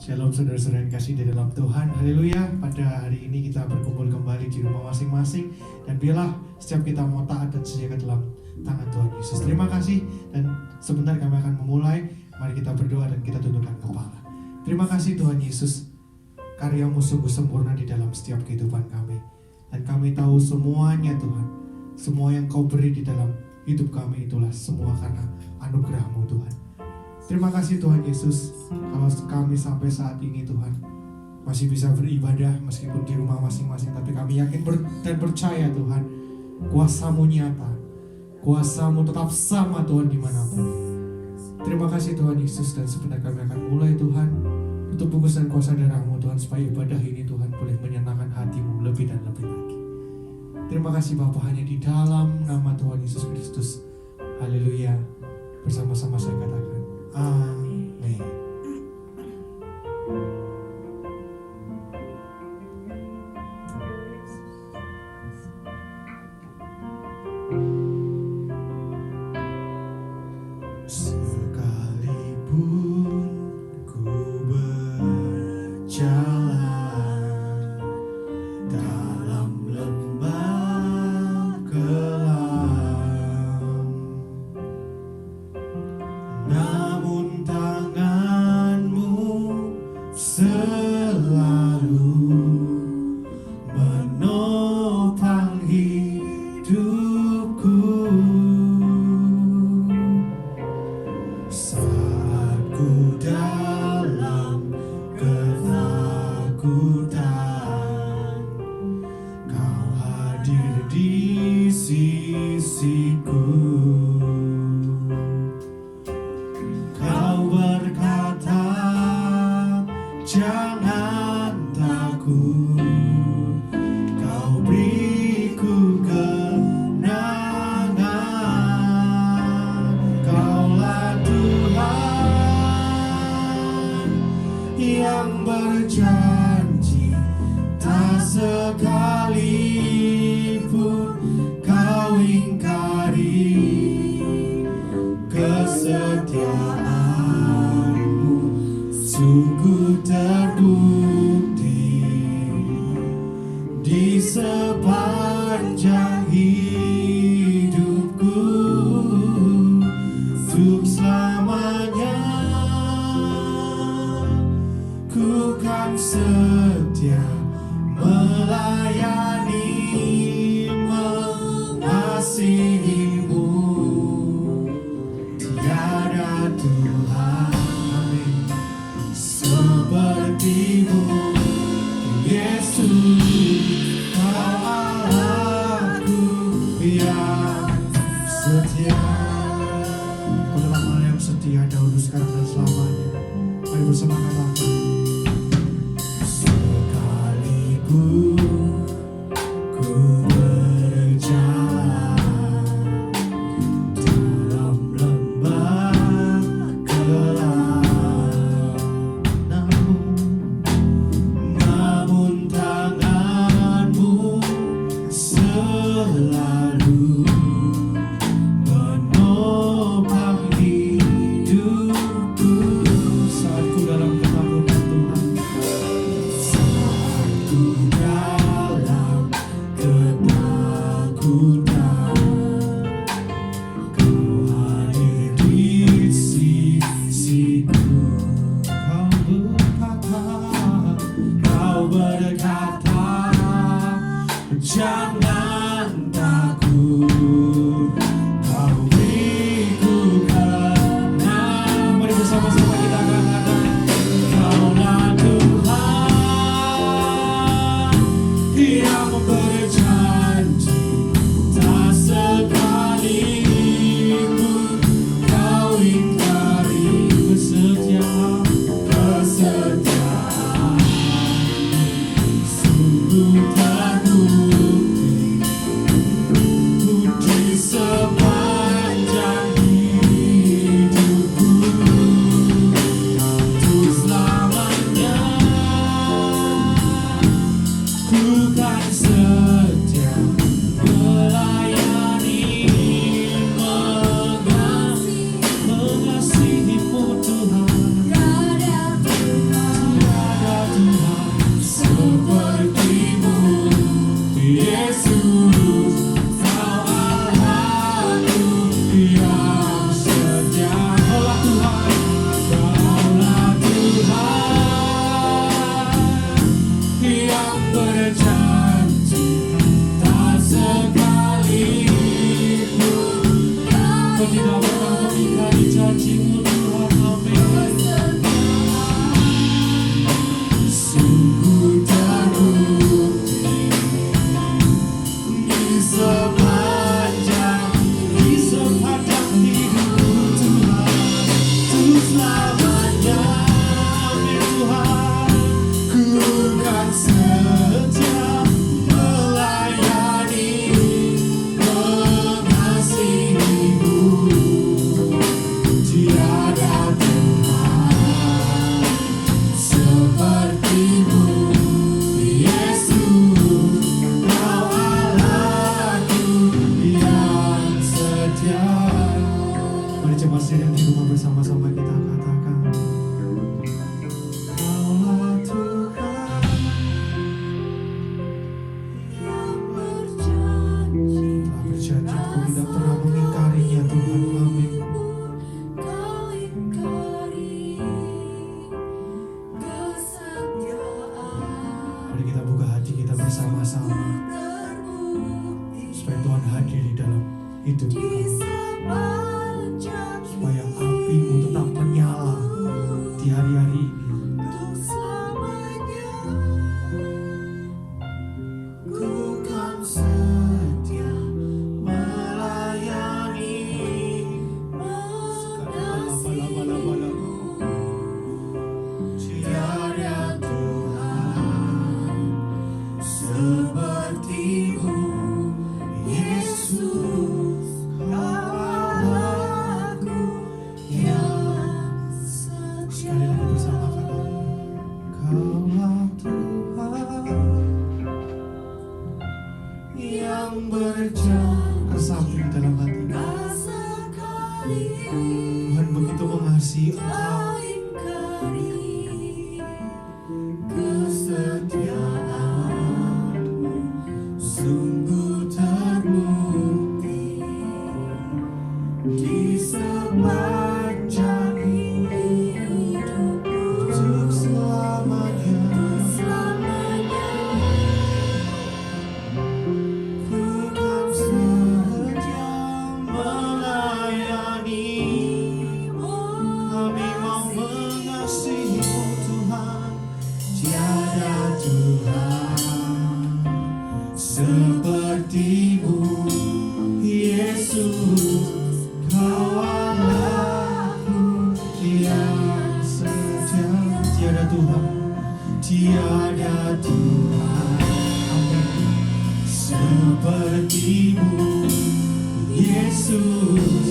Shalom saudara-saudara yang kasih di dalam Tuhan. Haleluya. Pada hari ini kita berkumpul kembali di rumah masing-masing. Dan biarlah setiap kita mau taat dan setia ke dalam tangan Tuhan Yesus. Terima kasih. Dan sebentar kami akan memulai. Mari kita berdoa dan kita tundukkan kepala. Terima kasih Tuhan Yesus. Karyamu sungguh sempurna di dalam setiap kehidupan kami. Dan kami tahu semuanya Tuhan. Semua yang kau beri di dalam hidup kami itulah semua karena anugerah-Mu Tuhan. Terima kasih Tuhan Yesus, kalau kami sampai saat ini Tuhan masih bisa beribadah meskipun di rumah masing-masing, tapi kami yakin dan percaya Tuhan, kuasa-Mu nyata, kuasa-Mu tetap sama Tuhan dimanapun. Terima kasih Tuhan Yesus, dan sebentar kami akan mulai Tuhan, untuk bungkus dan kuasa darah-Mu Tuhan, supaya ibadah ini Tuhan boleh menyenangkan hati-Mu lebih dan lebih lagi. Terima kasih Bapa, hanya di dalam nama Tuhan Yesus Kristus. Haleluya. Bersama-sama saya katakan amin. Sekalipun ku berjalan dalam lembah kelam, namun tangan-Mu selalu menopang hidupku. Saat ku dalam ketakutan, Kau hadir di sisiku. Kau berkata, jangan takut, Kau beriku kenangan. Kaulah Tuhan yang berjanji, tak sekalipun Kau ingkari kesetiaan-Mu. Sungguh terbukti di sepanjang hidupku, untuk selamanya ku kan setia melayani, mengasihi-Mu. Tiada Tuhan seperti-Mu, Yesus, Kau Allahku yang setia. Kau adalah Allah yang setia dahulu, sekarang dan selamanya. Mari bersama katakan, sekalipun ku berjalan dalam lembah kelam, namun tangan-Mu selalu menopang hidupku. Saat ku dalam ketakutan Tuhan, saat ku dalam ketakutan, Kau hadir di sisiku. Kau berkata, jangan takut, Kau beriku kenangan. Mari bersama-sama kita katakan, Kaulah Tuhan yang berjanji, tak sekalipun Kau ingkari kesetiaan. Sungguh terbukti di sepanjang hidupku, untuk selamanya ku kan setia melayani, mengasihi-Mu Tuhan. hidupku, supaya apimu tetap menyala di hari-hari ini. Ku kan setia melayani. Tiada Tuhan seperti-Mu, Yesus, Kau Allahku yang setia. Sekali lagi bersama kata, Kaulah Tuhan yang berjalan resapi di dalam hati. Tuhan begitu mengasihi Engkau. Kesetiaan-Mu sungguh terbukti di sepanjang hidupku untuk selamanya. Ku kan setia melayani. Kami mau mengasihi-Mu Tuhan. Tiada Tuhan seperti-Mu, Yesus, Kau Allahku yang setia. Tiada Tuhan, tiada Tuhan, amin, seperti-Mu, Yesus,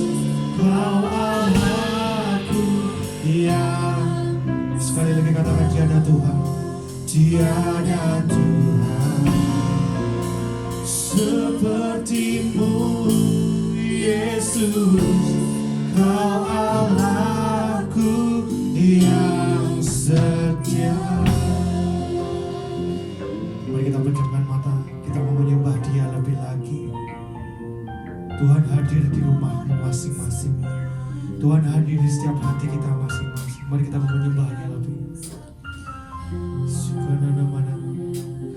Kau Allahku yang. Sekali lagi katakan, tiada Tuhan, tiada Tuhan seperti-Mu, Yesus, Kau Allahku yang setia. Mari kita pejamkan mata, kita mau menyembah Dia lebih lagi. Tuhan hadir di rumahmu masing-masing. Tuhan hadir di setiap hati kita masing-masing. Mari kita mau menyembahnya lebih.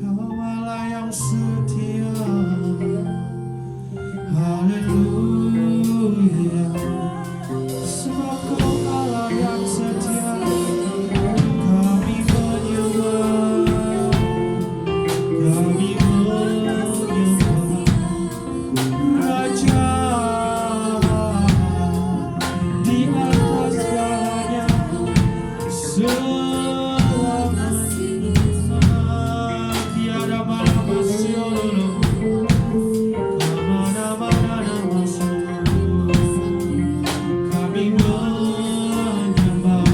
Kau Allah yang setia. Haleluya. Sebab Kau Allah yang setia. Kami menyembah. Kami menyembah Raja di atas segalanya. Tiada kami menyembah.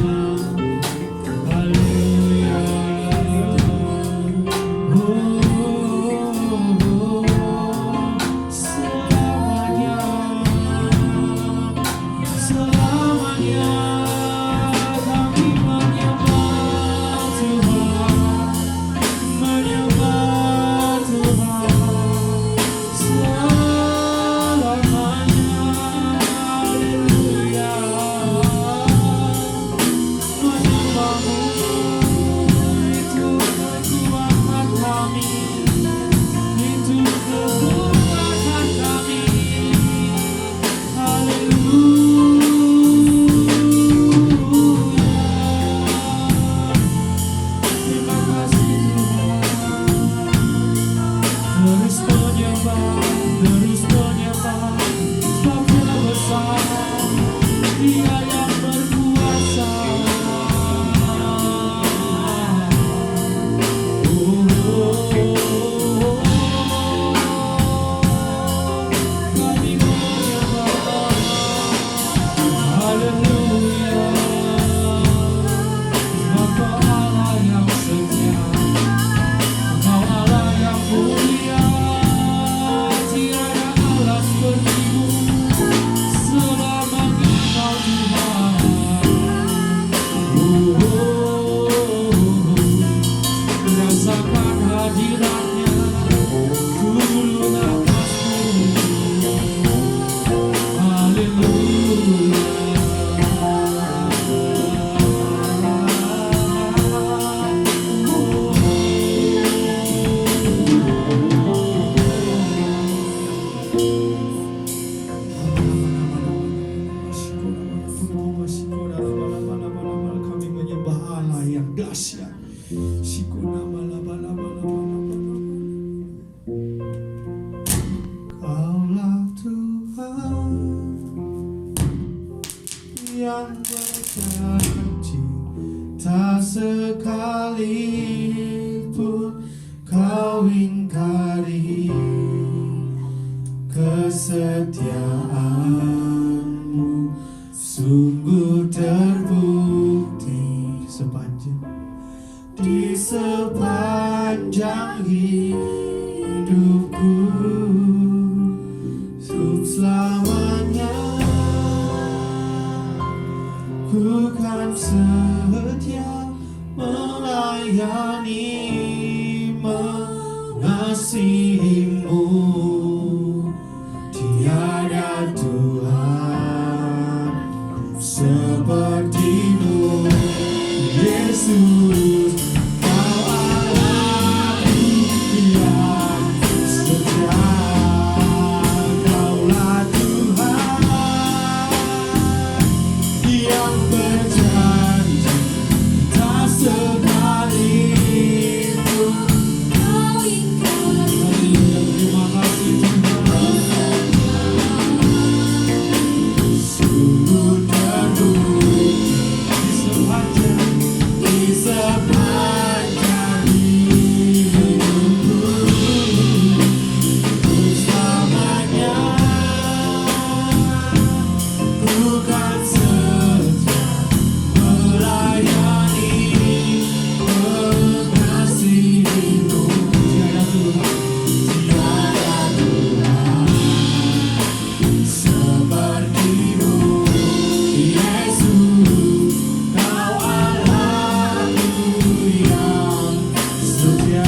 Haleluya. Selamanya, selamanya kami menyembah. sekalipun kau ingkari, kesetiaanmu sungguh terbukti di sepanjang hidupku, untuk selamanya ku kan setia melayani, mengasihimu. Tiada Tuhan sepertimu, Yesus. Kau Allahku yang setia, Kaulah Tuhan yang berjanji tak sekalipun kau ingkari. Terima kasih Tuhan, sungguh terbukti di sepanjang hidupku, untuk selamanya ku kan setia melayani, mengasihimu. Tiada Tuhan sepertimu, Yesus. Kau Allahku yang setia.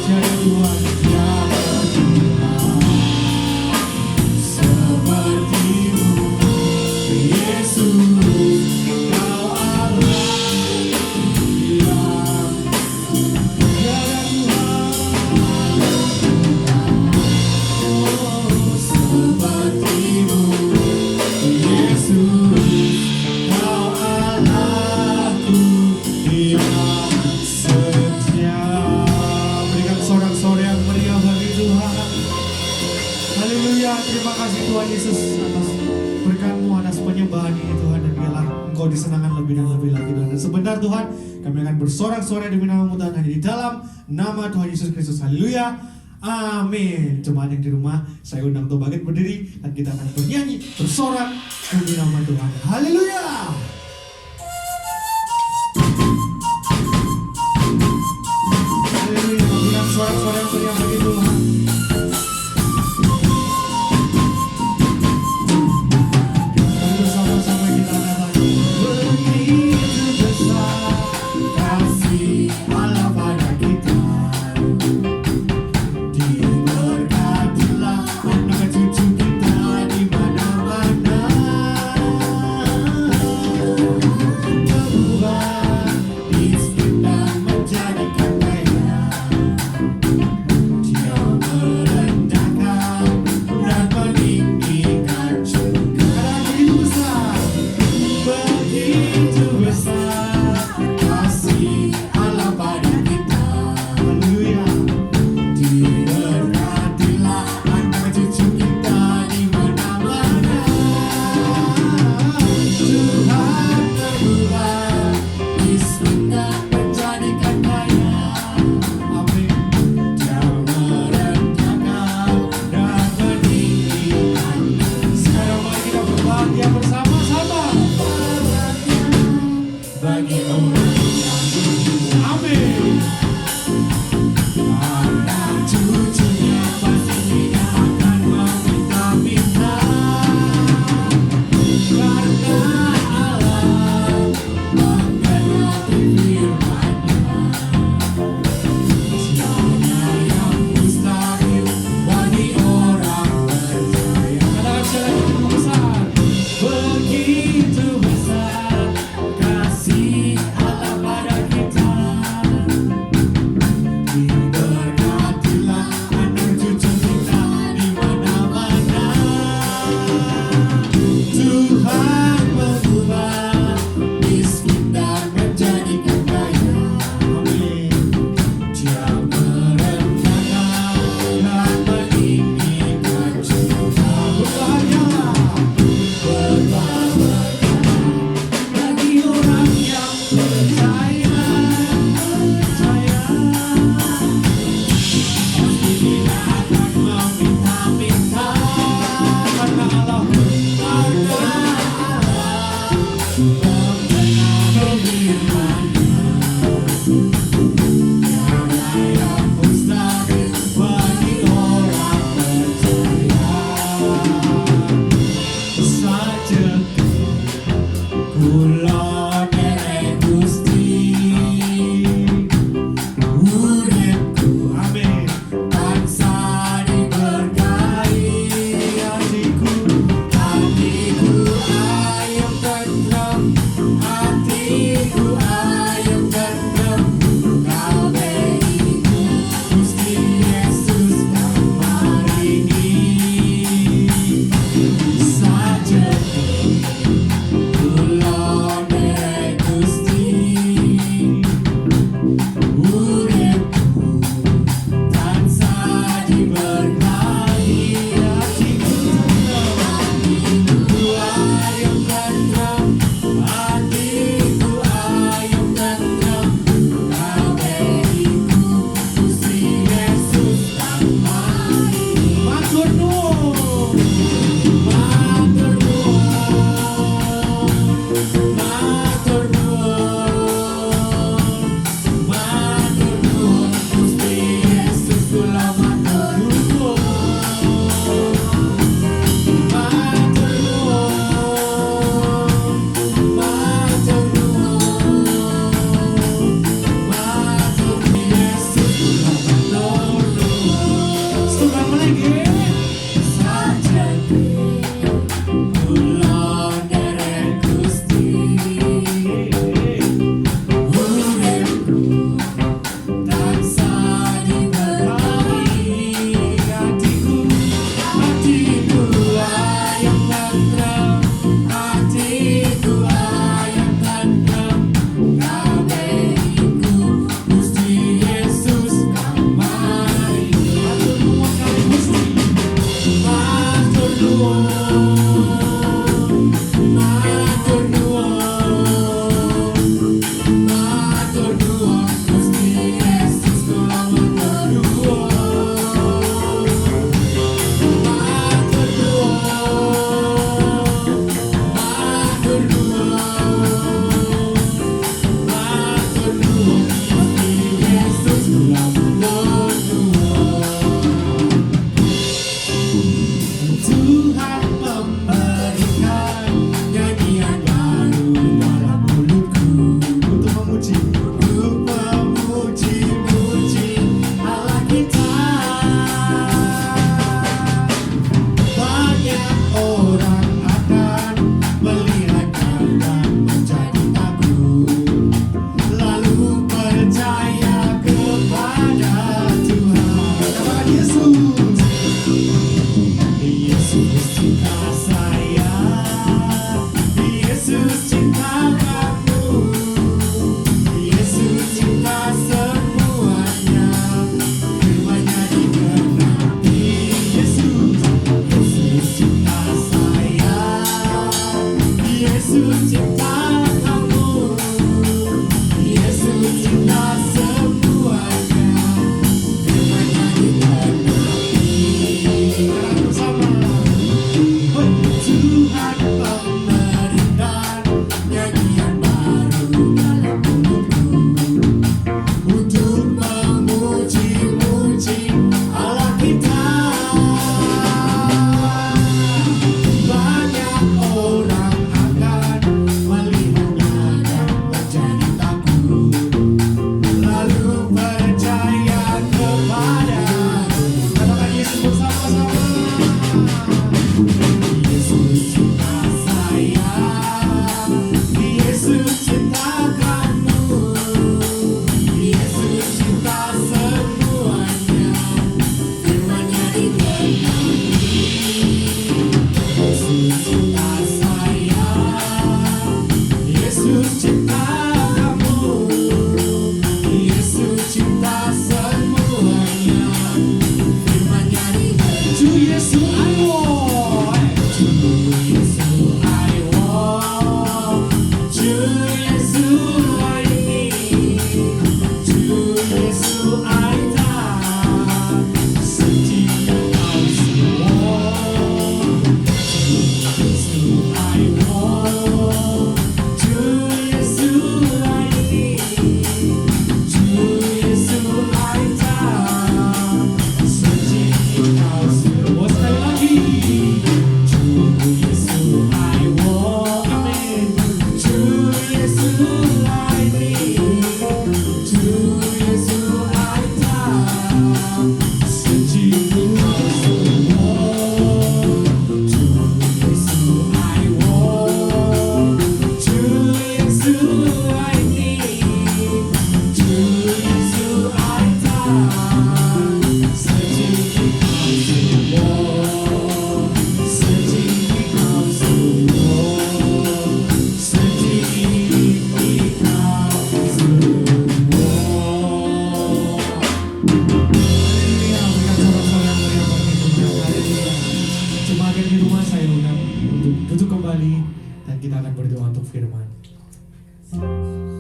Tiada Tuhan, tiada Tuhan sepertimu, Yesus. Kau Allahku yang tiada Tuhan sepertimu, Yesus. Kau Allahku yang setia. Berikan sorak-sorai yang meriah bagi Tuhan. Haleluya. Terima kasih Tuhan Yesus atas berkat-Mu, atas penyembahan ini Tuhan. Dan biarlah Engkau disenangkan lebih dan lebih lagi Tuhan. Dan sebentar Tuhan, kami akan bersorak-sorai demi nama-Mu Tuhan, hanya di dalam nama Tuhan Yesus Kristus. Haleluya. Amin. Jemaat yang di rumah, saya undang untuk bangkit berdiri dan kita akan bernyanyi, bersorak demi nama Tuhan. Haleluya. Haleluya. Berikan sorak-sorai yang meriah bagi Tuhan. Mari bersama-sama kita katakan, begitu besar kasih Allah pada kita, diberkatilah anak cucu kita di mana-mana. Tuhan miskin dan menjadikan kaya, Dia merendahkan dan meninggikan juga. Begitu besar kasih Allah pada kita. Haleluya. Diberkatilah anak cucu kita di mana-mana. Tuhan berubah miskin dan menjadikan kaya. Amin. Dia merendahkan dan meninggikan. Sekarang mari kita berbahagia bersama-sama bagi orang yang beriman. Amin. Anak cucunya pasti tidak akan meminta-minta, karena Allah menggenapi firman-Nya. Tiada yang mustahil bagi orang percaya. Katakan sekali lagi, begitu besar, begitu besar kasih Allah pada kita.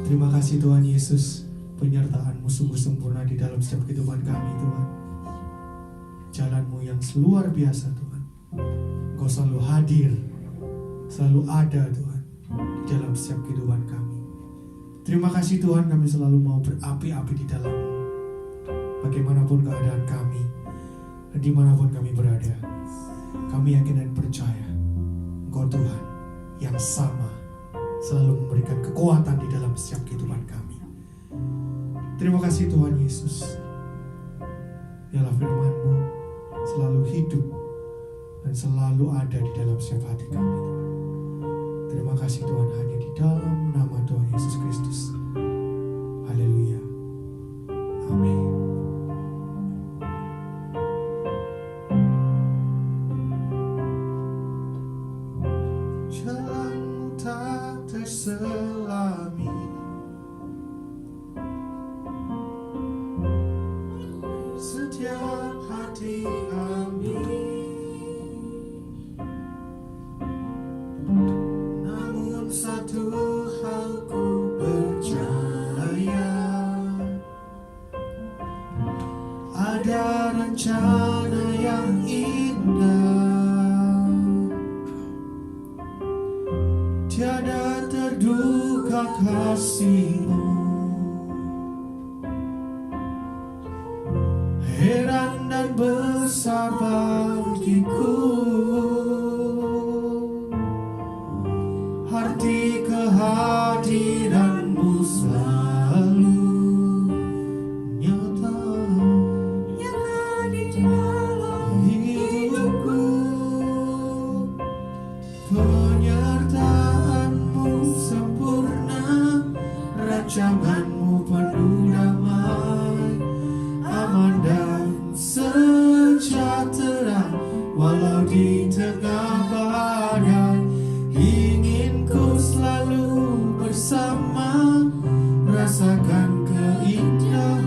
Terima kasih Tuhan Yesus, penyertaan-Mu sungguh sempurna di dalam setiap kehidupan kami Tuhan. Jalan-Mu yang luar biasa Tuhan. Engkau selalu hadir, selalu ada Tuhan di dalam setiap kehidupan kami. Terima kasih Tuhan, kami selalu mau berapi-api di dalam-Mu. Bagaimanapun keadaan kami, dan dimanapun kami berada, kami yakin dan percaya Engkau Tuhan yang sama, selalu memberikan kekuatan di dalam setiap kehidupan kami. Terima kasih Tuhan Yesus. Biarlah firman-Mu selalu hidup dan selalu ada di dalam setiap hati kami. Terima kasih Tuhan, hanya di dalam nama Tuhan Yesus Kristus. Haleluya. Amin. Jalan-Mu tak terselami, setiap hati kami. Namun satu hal ku percaya, ada rencana yang indah. Tiada terduga kasih-Mu, heran dan besar bagiku. Arti kehadiran-Mu selalu nyata di dalam hidupku. Penyertaan-Mu sempurna, rancangan-Mu penuh damai, aman dan sejahtera walau di tengah badai. Ingin ku selalu bersama, rasakan keindahan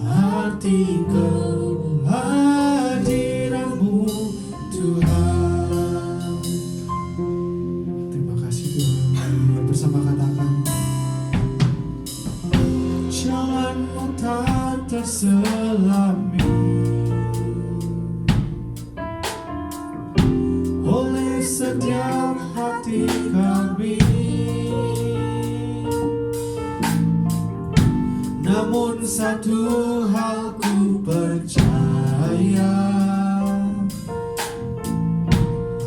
arti kehadiran-Mu Tuhan. Terima kasih Tuhan. Bersama katakan, jalan-Mu tak terselami, oleh setiap hati kami. Namun satu hal ku percaya,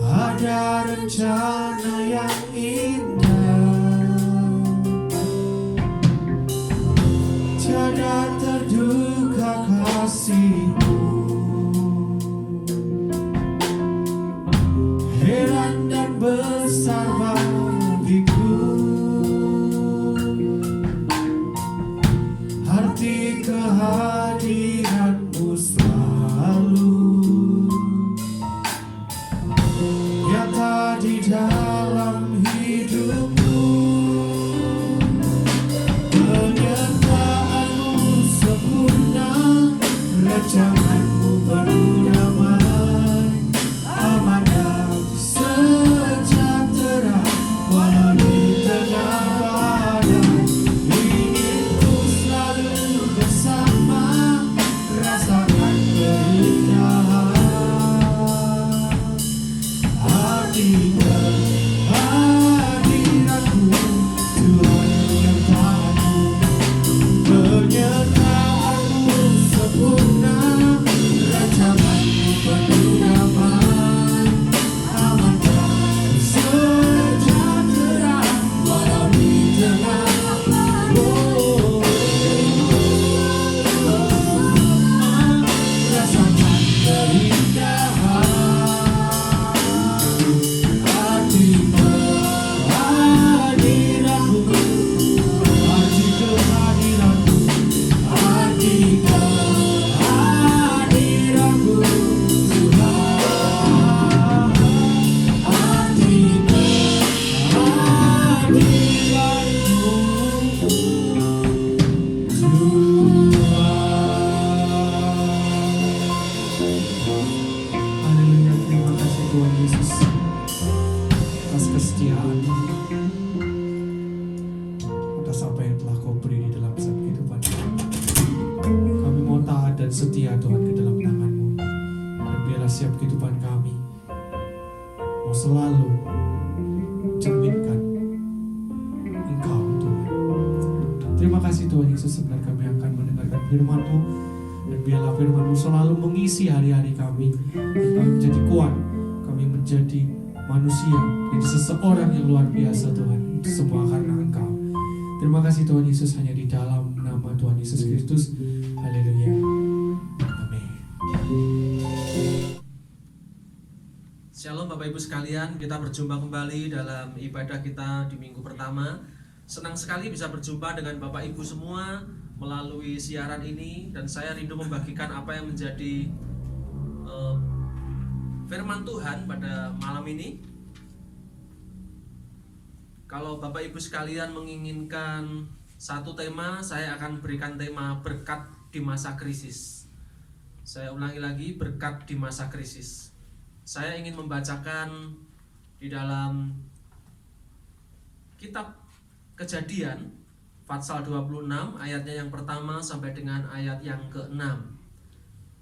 ada rencana yang indah. Tiada terduga kasih-Mu, heran dan besar bagiku. Arti kehadiran Terima kasih Tuhan Yesus, sebentar kami akan mendengarkan firman-Mu, dan biarlah firman-Mu selalu mengisi hari-hari kami, dan kami menjadi kuat, kami menjadi manusia, menjadi seseorang yang luar biasa Tuhan. Itu semua karena Engkau. Terima kasih Tuhan Yesus, hanya di dalam nama Tuhan Yesus Kristus. Haleluya. Amin. Shalom Bapak Ibu sekalian, kita berjumpa kembali dalam ibadah kita di minggu pertama. Senang sekali bisa berjumpa dengan Bapak Ibu semua melalui siaran ini, dan saya rindu membagikan apa yang menjadi firman Tuhan pada malam ini. Kalau Bapak Ibu sekalian menginginkan satu tema, saya akan berikan tema berkat di masa krisis. Saya ulangi lagi, berkat di masa krisis. Saya ingin membacakan di dalam kitab Kejadian pasal 26 ayatnya yang pertama sampai dengan ayat yang ke-6.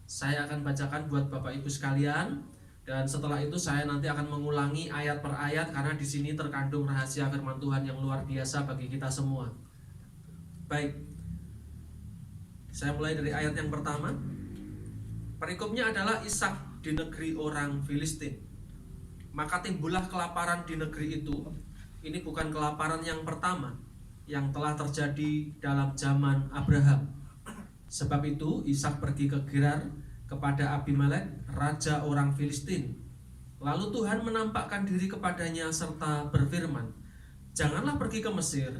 Saya akan bacakan buat Bapak Ibu sekalian, dan setelah itu saya nanti akan mengulangi ayat per ayat, karena di sini terkandung rahasia firman Tuhan yang luar biasa bagi kita semua. Baik, saya mulai dari ayat yang pertama. Perikopnya adalah Ishak di negeri orang Filistin. Maka timbullah kelaparan di negeri itu. Ini bukan kelaparan yang pertama yang telah terjadi dalam zaman Abraham. Sebab itu Ishak pergi ke Gerar kepada Abimelek, raja orang Filistin. Lalu Tuhan menampakkan diri kepadanya serta berfirman, "Janganlah pergi ke Mesir,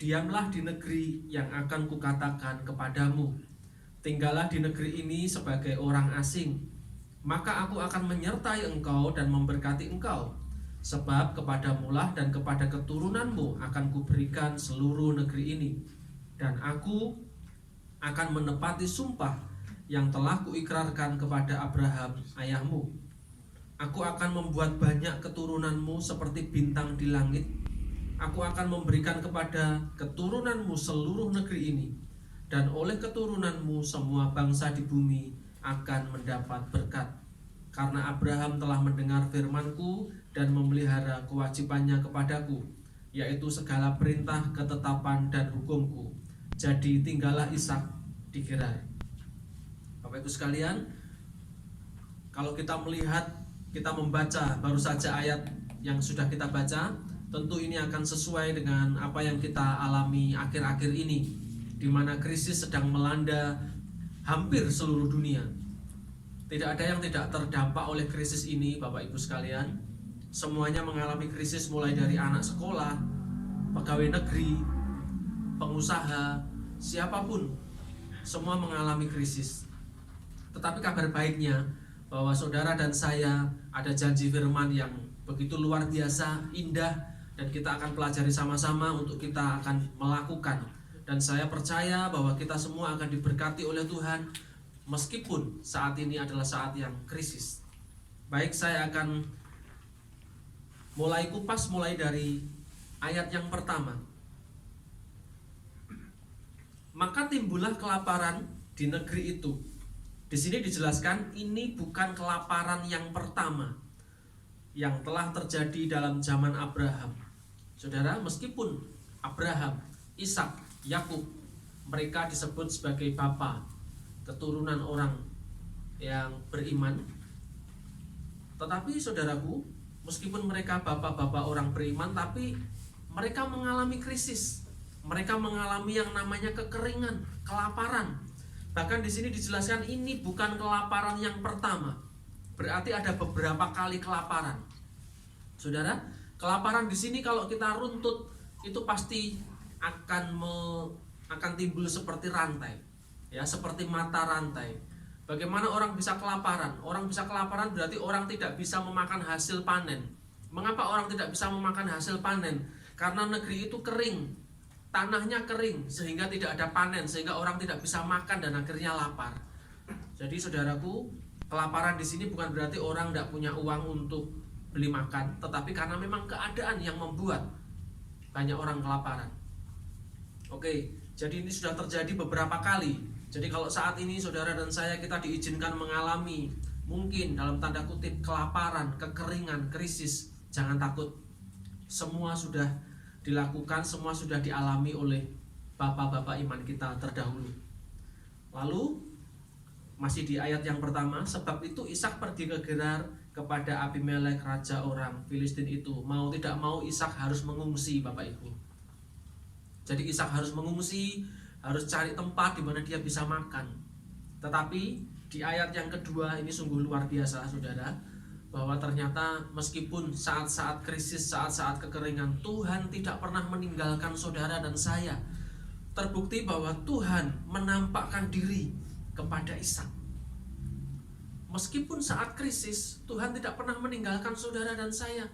diamlah di negeri yang akan kukatakan kepadamu. Tinggallah di negeri ini sebagai orang asing. Maka aku akan menyertai engkau dan memberkati engkau. Sebab kepadamulah dan kepada keturunanmu akan kuberikan seluruh negeri ini. Dan aku akan menepati sumpah yang telah kuikrarkan kepada Abraham ayahmu. Aku akan membuat banyak keturunanmu seperti bintang di langit. Aku akan memberikan kepada keturunanmu seluruh negeri ini. Dan oleh keturunanmu semua bangsa di bumi akan mendapat berkat. Karena Abraham telah mendengar firman-Ku dan memelihara kewajibannya kepadaku, yaitu segala perintah, ketetapan, dan hukum-Ku. Jadi tinggallah Ishak di Gerar." Bapak Ibu sekalian, kalau kita melihat, kita membaca baru saja ayat yang sudah kita baca, tentu ini akan sesuai dengan apa yang kita alami akhir-akhir ini, di mana krisis sedang melanda hampir seluruh dunia. Tidak ada yang tidak terdampak oleh krisis ini, Bapak Ibu sekalian. Semuanya mengalami krisis, mulai dari anak sekolah, pegawai negeri, pengusaha, siapapun, semua mengalami krisis. Tetapi kabar baiknya bahwa saudara dan saya ada janji firman yang begitu luar biasa, indah, dan kita akan pelajari sama-sama untuk kita akan melakukan. Dan saya percaya bahwa kita semua akan diberkati oleh Tuhan, meskipun saat ini adalah saat yang krisis. Baik, saya akan mulai kupas, mulai dari ayat yang pertama. Maka timbullah kelaparan di negeri itu. Di sini dijelaskan ini bukan kelaparan yang pertama yang telah terjadi dalam zaman Abraham. Saudara, meskipun Abraham, Ishak, Yakub, mereka disebut sebagai bapa keturunan orang yang beriman, tetapi saudaraku, meskipun mereka bapak-bapak orang beriman, tapi mereka mengalami krisis. Mereka mengalami yang namanya kekeringan, kelaparan. Bahkan di sini dijelaskan ini bukan kelaparan yang pertama. Berarti ada beberapa kali kelaparan. Saudara, kelaparan di sini kalau kita runtut itu pasti akan timbul seperti rantai. Ya, seperti mata rantai. Bagaimana orang bisa kelaparan? Orang bisa kelaparan berarti orang tidak bisa memakan hasil panen. Mengapa orang tidak bisa memakan hasil panen? Karena negeri itu kering, tanahnya kering, sehingga tidak ada panen, sehingga orang tidak bisa makan dan akhirnya lapar. Jadi saudaraku, kelaparan di sini bukan berarti orang tidak punya uang untuk beli makan, tetapi karena memang keadaan yang membuat banyak orang kelaparan. Oke, jadi ini sudah terjadi beberapa kali. Jadi kalau saat ini saudara dan saya kita diizinkan mengalami mungkin dalam tanda kutip kelaparan, kekeringan, krisis, jangan takut. Semua sudah dilakukan, semua sudah dialami oleh bapak-bapak iman kita terdahulu. Lalu masih di ayat yang pertama, sebab itu Ishak pergi ke Gerar kepada Abimelek raja orang Filistin itu. Mau tidak mau Ishak harus mengungsi, Bapak Ibu. Jadi Ishak harus mengungsi, harus cari tempat di mana dia bisa makan. Tetapi di ayat yang kedua ini sungguh luar biasa, saudara, bahwa ternyata meskipun saat-saat krisis, saat-saat kekeringan, Tuhan tidak pernah meninggalkan saudara dan saya. Terbukti bahwa Tuhan menampakkan diri kepada Ishak. Meskipun saat krisis, Tuhan tidak pernah meninggalkan saudara dan saya.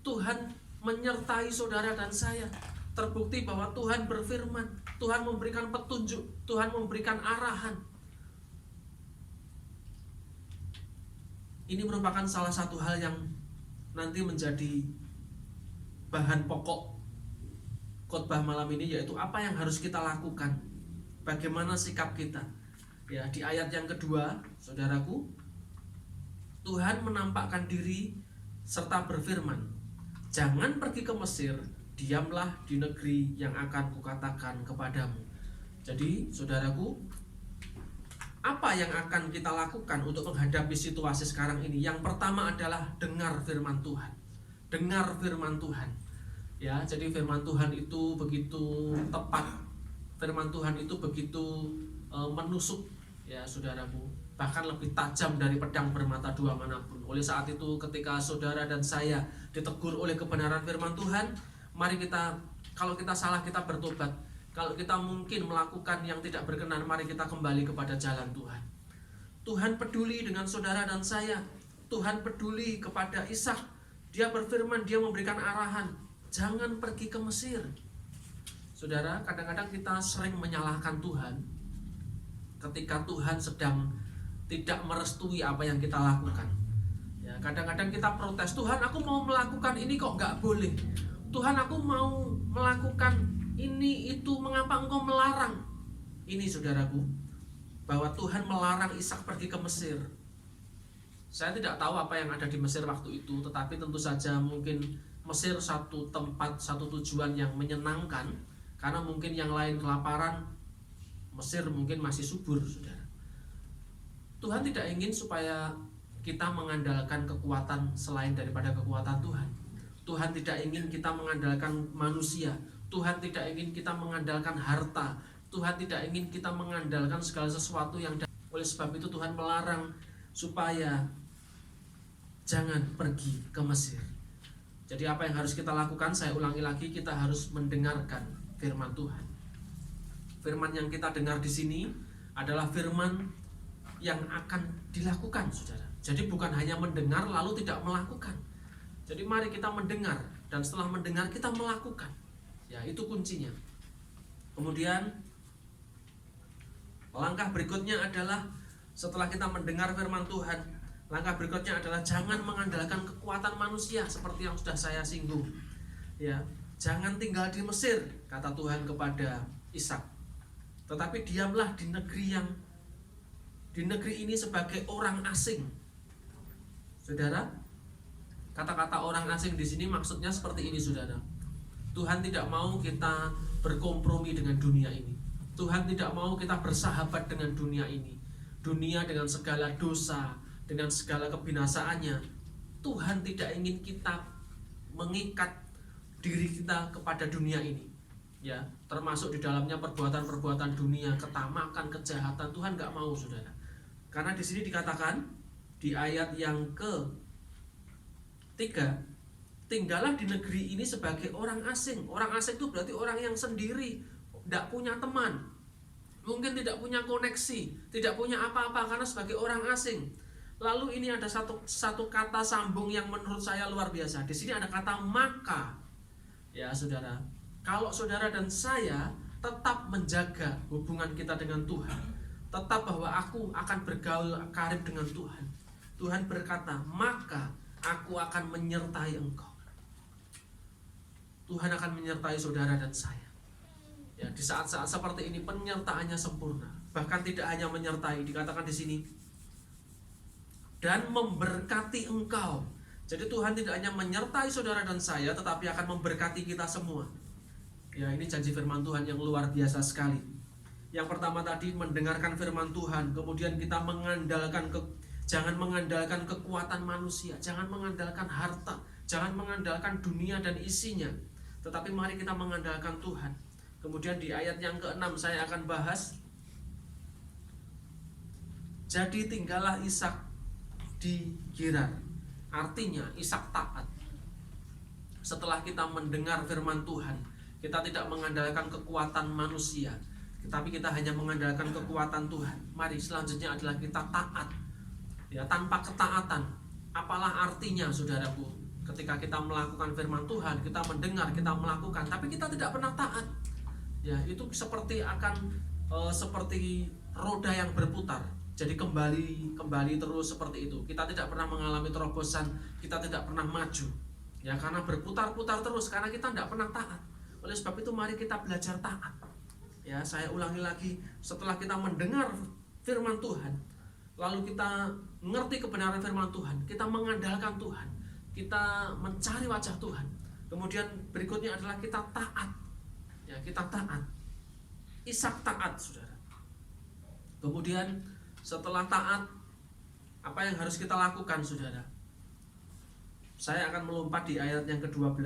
Tuhan menyertai saudara dan saya. Terbukti bahwa Tuhan berfirman, Tuhan memberikan petunjuk, Tuhan memberikan arahan. Ini merupakan salah satu hal yang nanti menjadi bahan pokok khotbah malam ini, yaitu apa yang harus kita lakukan, bagaimana sikap kita. Ya, di ayat yang kedua, saudaraku, Tuhan menampakkan diri serta berfirman, jangan pergi ke Mesir, diamlah di negeri yang akan kukatakan kepadamu. Jadi, saudaraku, apa yang akan kita lakukan untuk menghadapi situasi sekarang ini? Yang pertama adalah dengar firman Tuhan. Dengar firman Tuhan. Ya, jadi firman Tuhan itu begitu tepat. Firman Tuhan itu begitu menusuk, ya saudaraku. Bahkan lebih tajam dari pedang bermata dua manapun. Oleh saat itu ketika saudara dan saya ditegur oleh kebenaran firman Tuhan, mari kita, kalau kita salah kita bertobat. Kalau kita mungkin melakukan yang tidak berkenan, mari kita kembali kepada jalan Tuhan. Tuhan peduli dengan saudara dan saya. Tuhan peduli kepada Ishak. Dia berfirman, dia memberikan arahan, jangan pergi ke Mesir. Saudara, kadang-kadang kita sering menyalahkan Tuhan ketika Tuhan sedang tidak merestui apa yang kita lakukan. Ya, kadang-kadang kita protes, Tuhan aku mau melakukan ini kok nggak boleh. Tuhan aku mau melakukan ini itu, mengapa engkau melarang? Ini saudaraku, bahwa Tuhan melarang Ishak pergi ke Mesir. Saya tidak tahu apa yang ada di Mesir waktu itu, tetapi tentu saja mungkin Mesir satu tempat, satu tujuan yang menyenangkan, karena mungkin yang lain kelaparan, Mesir mungkin masih subur, saudara. Tuhan tidak ingin supaya kita mengandalkan kekuatan selain daripada kekuatan Tuhan. Tuhan tidak ingin kita mengandalkan manusia. Tuhan tidak ingin kita mengandalkan harta. Tuhan tidak ingin kita mengandalkan segala sesuatu yang oleh sebab itu Tuhan melarang supaya jangan pergi ke Mesir. Jadi apa yang harus kita lakukan? Saya ulangi lagi, kita harus mendengarkan firman Tuhan. Firman yang kita dengar di sini adalah firman yang akan dilakukan, saudara. Jadi bukan hanya mendengar lalu tidak melakukan. Jadi mari kita mendengar, dan setelah mendengar kita melakukan. Ya, itu kuncinya. Kemudian langkah berikutnya adalah setelah kita mendengar firman Tuhan, langkah berikutnya adalah jangan mengandalkan kekuatan manusia seperti yang sudah saya singgung. Ya, jangan tinggal di Mesir, kata Tuhan kepada Ishak. Tetapi diamlah di negeri ini sebagai orang asing. Saudara, kata-kata orang asing di sini maksudnya seperti ini, saudara. Tuhan tidak mau kita berkompromi dengan dunia ini. Tuhan tidak mau kita bersahabat dengan dunia ini. Dunia dengan segala dosa, dengan segala kebinasaannya. Tuhan tidak ingin kita mengikat diri kita kepada dunia ini. Ya, termasuk di dalamnya perbuatan-perbuatan dunia, ketamakan, kejahatan. Tuhan nggak mau, saudara. Karena di sini dikatakan di ayat yang ke-3, tinggallah di negeri ini sebagai orang asing. Orang asing itu berarti orang yang sendiri, tidak punya teman, mungkin tidak punya koneksi, tidak punya apa-apa karena sebagai orang asing. Lalu ini ada satu kata sambung yang menurut saya luar biasa. Di sini ada kata maka. Ya, saudara, kalau saudara dan saya tetap menjaga hubungan kita dengan Tuhan, tetap bahwa aku akan bergaul karib dengan Tuhan, Tuhan berkata, maka aku akan menyertai engkau. Tuhan akan menyertai saudara dan saya. Ya, di saat-saat seperti ini penyertaannya sempurna. Bahkan tidak hanya menyertai, dikatakan di sini, dan memberkati engkau. Jadi Tuhan tidak hanya menyertai saudara dan saya, tetapi akan memberkati kita semua. Ya, ini janji firman Tuhan yang luar biasa sekali. Yang pertama tadi mendengarkan firman Tuhan, kemudian kita jangan mengandalkan kekuatan manusia, jangan mengandalkan harta, jangan mengandalkan dunia dan isinya, tetapi mari kita mengandalkan Tuhan. Kemudian di ayat yang ke-6 saya akan bahas, jadi tinggallah Ishak di Gerar. Artinya Ishak taat. Setelah kita mendengar firman Tuhan, kita tidak mengandalkan kekuatan manusia, tetapi kita hanya mengandalkan kekuatan Tuhan. Mari selanjutnya adalah kita taat. Ya, tanpa ketaatan, apalah artinya saudaraku? Ketika kita melakukan firman Tuhan, kita mendengar, kita melakukan, tapi kita tidak pernah taat. Ya, itu seperti seperti roda yang berputar. Jadi kembali terus seperti itu. Kita tidak pernah mengalami terobosan, kita tidak pernah maju. Ya, karena berputar-putar terus, karena kita tidak pernah taat. Oleh sebab itu mari kita belajar taat. Ya, saya ulangi lagi, setelah kita mendengar firman Tuhan, lalu kita mengerti kebenaran firman Tuhan, kita mengandalkan Tuhan, kita mencari wajah Tuhan. Kemudian berikutnya adalah kita taat. Ya, kita taat. Ishak taat, saudara. Kemudian setelah taat, apa yang harus kita lakukan, saudara? Saya akan melompat di ayat yang ke-12.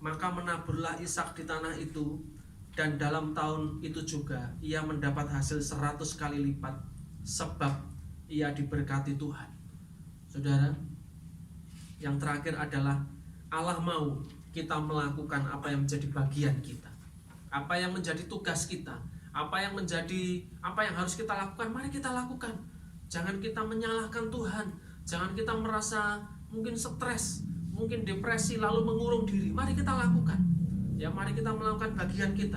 Maka menaburlah Ishak di tanah itu, dan dalam tahun itu juga ia mendapat hasil 100 kali lipat, sebab ia diberkati Tuhan. Saudara, yang terakhir adalah Allah mau kita melakukan apa yang menjadi bagian kita, apa yang menjadi tugas kita, apa yang harus kita lakukan, mari kita lakukan. Jangan kita menyalahkan Tuhan, jangan kita merasa mungkin stres, mungkin depresi lalu mengurung diri. Mari kita lakukan. Ya, mari kita melakukan bagian kita.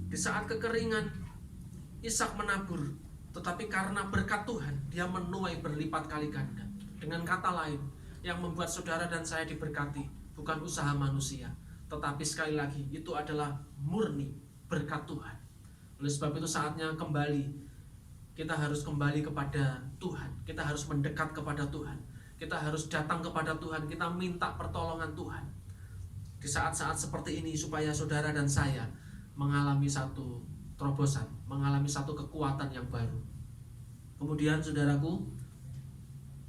Di saat kekeringan, Ishak menabur, tetapi karena berkat Tuhan, dia menuai berlipat kali ganda. Dengan kata lain, yang membuat saudara dan saya diberkati bukan usaha manusia, tetapi sekali lagi itu adalah murni berkat Tuhan. Oleh sebab itu saatnya kembali. Kita harus kembali kepada Tuhan. Kita harus mendekat kepada Tuhan. Kita harus datang kepada Tuhan. Kita minta pertolongan Tuhan di saat-saat seperti ini, supaya saudara dan saya mengalami satu terobosan, mengalami satu kekuatan yang baru. Kemudian saudaraku,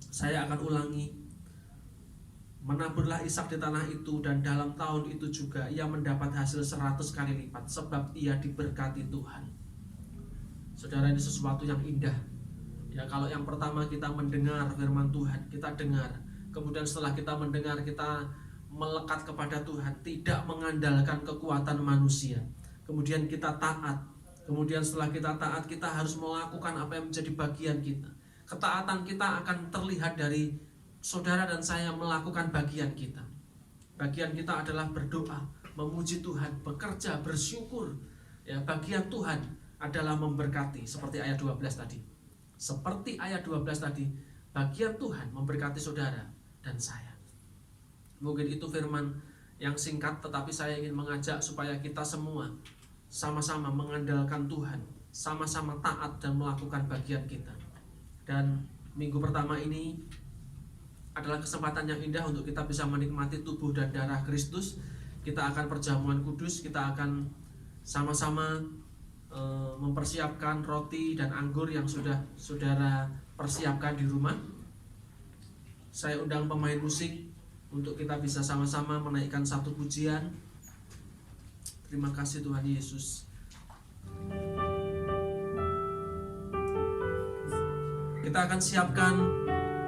saya akan ulangi. Menaburlah Ishak di tanah itu, dan dalam tahun itu juga ia mendapat hasil 100 kali lipat, sebab ia diberkati Tuhan. Saudara, ini sesuatu yang indah. Ya, kalau yang pertama kita mendengar firman Tuhan, kita dengar. Kemudian setelah kita mendengar, kita melekat kepada Tuhan, tidak mengandalkan kekuatan manusia. Kemudian kita taat. Kemudian setelah kita taat, kita harus melakukan apa yang menjadi bagian kita. Ketaatan kita akan terlihat dari saudara dan saya melakukan bagian kita. Bagian kita adalah berdoa, memuji Tuhan, bekerja, bersyukur. Ya, bagian Tuhan adalah memberkati, seperti ayat 12 tadi. Seperti ayat 12 tadi, bagian Tuhan memberkati saudara dan saya. Mungkin itu firman yang singkat, tetapi saya ingin mengajak supaya kita semua sama-sama mengandalkan Tuhan, sama-sama taat dan melakukan bagian kita. Dan minggu pertama ini adalah kesempatan yang indah untuk kita bisa menikmati tubuh dan darah Kristus. Kita akan perjamuan kudus, kita akan sama-sama mempersiapkan roti dan anggur yang sudah saudara persiapkan di rumah. Saya undang pemain musik untuk kita bisa sama-sama menaikkan satu pujian. Terima kasih Tuhan Yesus. Kita akan siapkan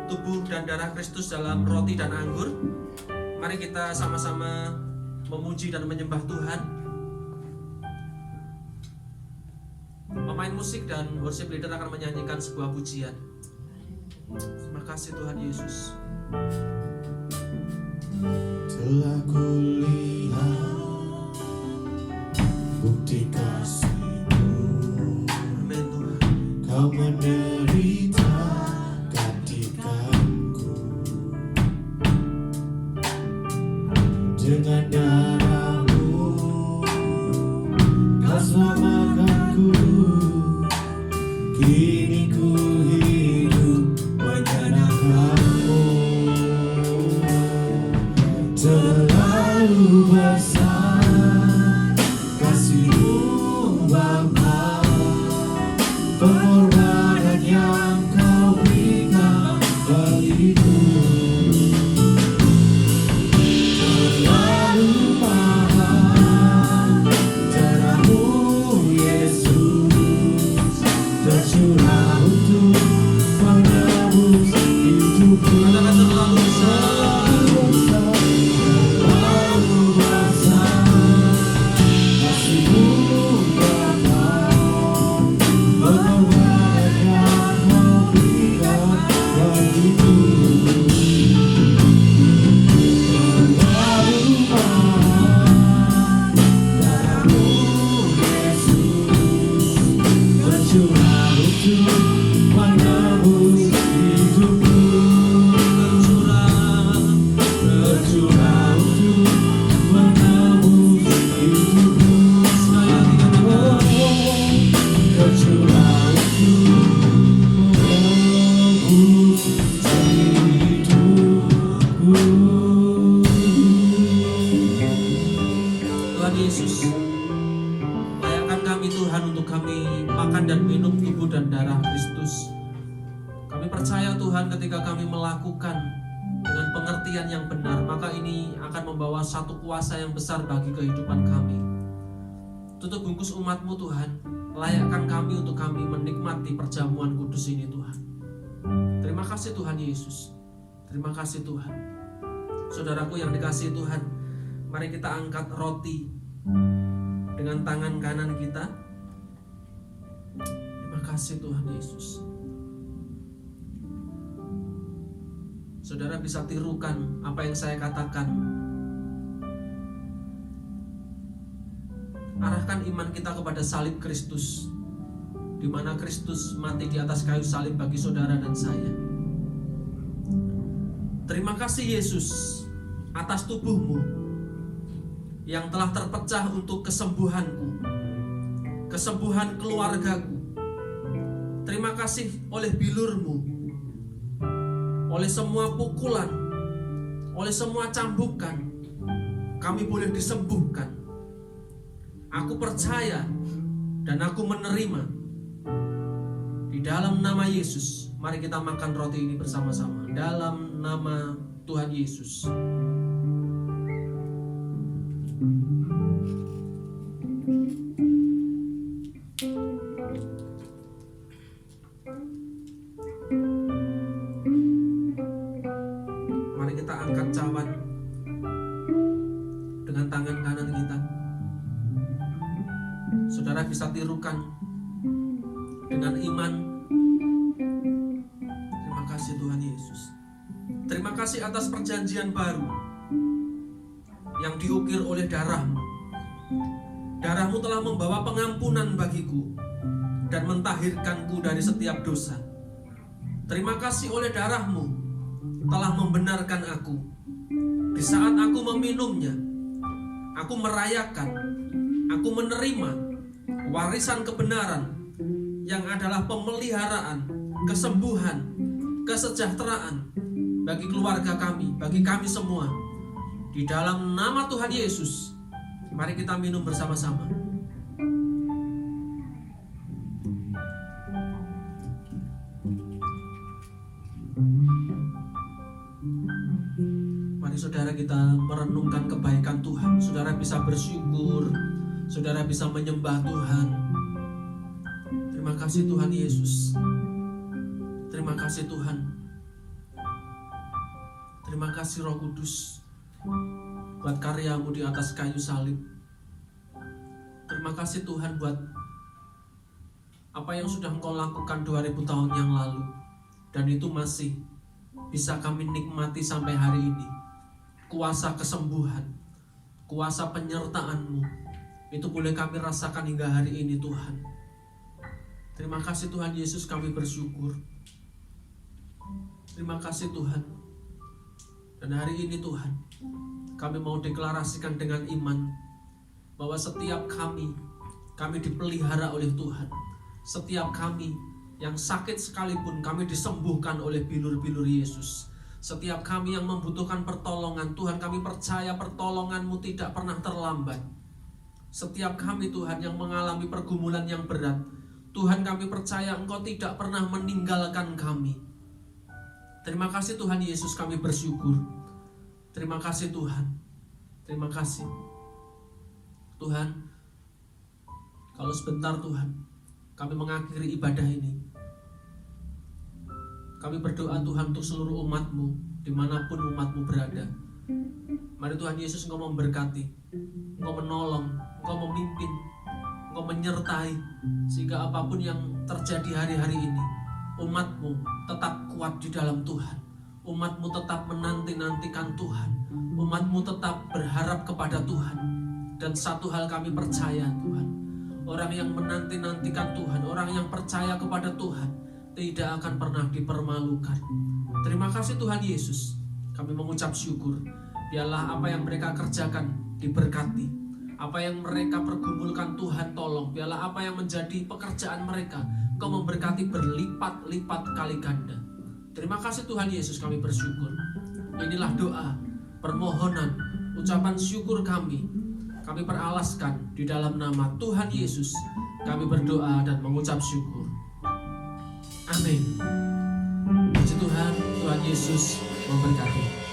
tubuh dan darah Kristus dalam roti dan anggur. Mari kita sama-sama memuji dan menyembah Tuhan. Pemain musik dan worship leader akan menyanyikan sebuah pujian. Terima kasih Tuhan Yesus. Telah kulihat bukti kasih-Mu. Amin Tuhan. Kau menderita gantikanku dengan darah-Mu. Kau selamatkanku. Kini ku hidup menyenangkan-Mu. Terlalu besar Tuhan Yesus, layakkan kami Tuhan untuk kami makan dan minum tubuh dan darah Kristus. Kami percaya Tuhan ketika kami melakukan dengan pengertian yang benar, maka ini akan membawa satu kuasa yang besar bagi kehidupan kami. Tutup bungkus umat-Mu Tuhan, layakkan kami untuk kami menikmati perjamuan kudus ini Tuhan. Terima kasih Tuhan Yesus. Terima kasih Tuhan. Saudaraku yang dikasihi Tuhan, mari kita angkat roti dengan tangan kanan kita. Terima kasih Tuhan Yesus. Saudara bisa tirukan apa yang saya katakan. Arahkan iman kita kepada salib Kristus, di mana Kristus mati di atas kayu salib bagi saudara dan saya. Terima kasih Yesus atas tubuh-Mu yang telah terpecah untuk kesembuhanku, kesembuhan keluargaku. Terima kasih oleh bilur-Mu, oleh semua pukulan, oleh semua cambukan, kami boleh disembuhkan. Aku percaya dan aku menerima. Di dalam nama Yesus, mari kita makan roti ini bersama-sama. Dalam nama Tuhan Yesus. Mari kita angkat cawan dengan tangan kanan kita. Saudara bisa tirukan dengan iman. Terima kasih Tuhan Yesus. Terima kasih atas perjanjian baru yang diukir oleh darah-Mu. Darah-Mu telah membawa pengampunan bagiku dan mentahirkanku dari setiap dosa. Terima kasih oleh darah-Mu telah membenarkan aku. Di saat aku meminumnya, aku merayakan, aku menerima warisan kebenaran yang adalah pemeliharaan, kesembuhan, kesejahteraan bagi keluarga kami, bagi kami semua. Di dalam nama Tuhan Yesus, mari kita minum bersama-sama. Mari saudara kita merenungkan kebaikan Tuhan. Saudara bisa bersyukur, saudara bisa menyembah Tuhan. Terima kasih Tuhan Yesus. Terima kasih Tuhan. Terima kasih Roh Kudus buat karya-Mu di atas kayu salib. Terima kasih Tuhan buat apa yang sudah Engkau lakukan 2000 tahun yang lalu, dan itu masih bisa kami nikmati sampai hari ini. Kuasa kesembuhan, kuasa penyertaan-Mu, itu boleh kami rasakan hingga hari ini Tuhan. Terima kasih Tuhan Yesus, kami bersyukur. Terima kasih Tuhan. Dan hari ini Tuhan, kami mau deklarasikan dengan iman bahwa setiap kami dipelihara oleh Tuhan. Setiap kami yang sakit sekalipun, kami disembuhkan oleh bilur-bilur Yesus. Setiap kami yang membutuhkan pertolongan, Tuhan, kami percaya pertolongan-Mu tidak pernah terlambat. Setiap kami Tuhan yang mengalami pergumulan yang berat, Tuhan, kami percaya Engkau tidak pernah meninggalkan kami. Terima kasih Tuhan Yesus, kami bersyukur. Terima kasih Tuhan. Terima kasih Tuhan. Kalau sebentar Tuhan, kami mengakhiri ibadah ini, kami berdoa Tuhan untuk seluruh umat-Mu, dimanapun umat-Mu berada. Mari Tuhan Yesus, Engkau memberkati, Engkau menolong, Engkau memimpin, Engkau menyertai, sehingga apapun yang terjadi hari-hari ini, umat-Mu tetap kuat di dalam Tuhan. Umat-Mu tetap menanti-nantikan Tuhan. Umat-Mu tetap berharap kepada Tuhan. Dan satu hal kami percaya Tuhan, orang yang menanti-nantikan Tuhan, orang yang percaya kepada Tuhan, tidak akan pernah dipermalukan. Terima kasih Tuhan Yesus. Kami mengucap syukur. Biarlah apa yang mereka kerjakan diberkati. Apa yang mereka pergumulkan Tuhan tolong. Biarlah apa yang menjadi pekerjaan mereka, Engkau memberkati berlipat-lipat kali ganda. Terima kasih Tuhan Yesus, kami bersyukur. Inilah doa, permohonan, ucapan syukur kami kami peralaskan di dalam nama Tuhan Yesus. Kami berdoa dan mengucap syukur. Amin. Puji Tuhan, Tuhan Yesus memberkati.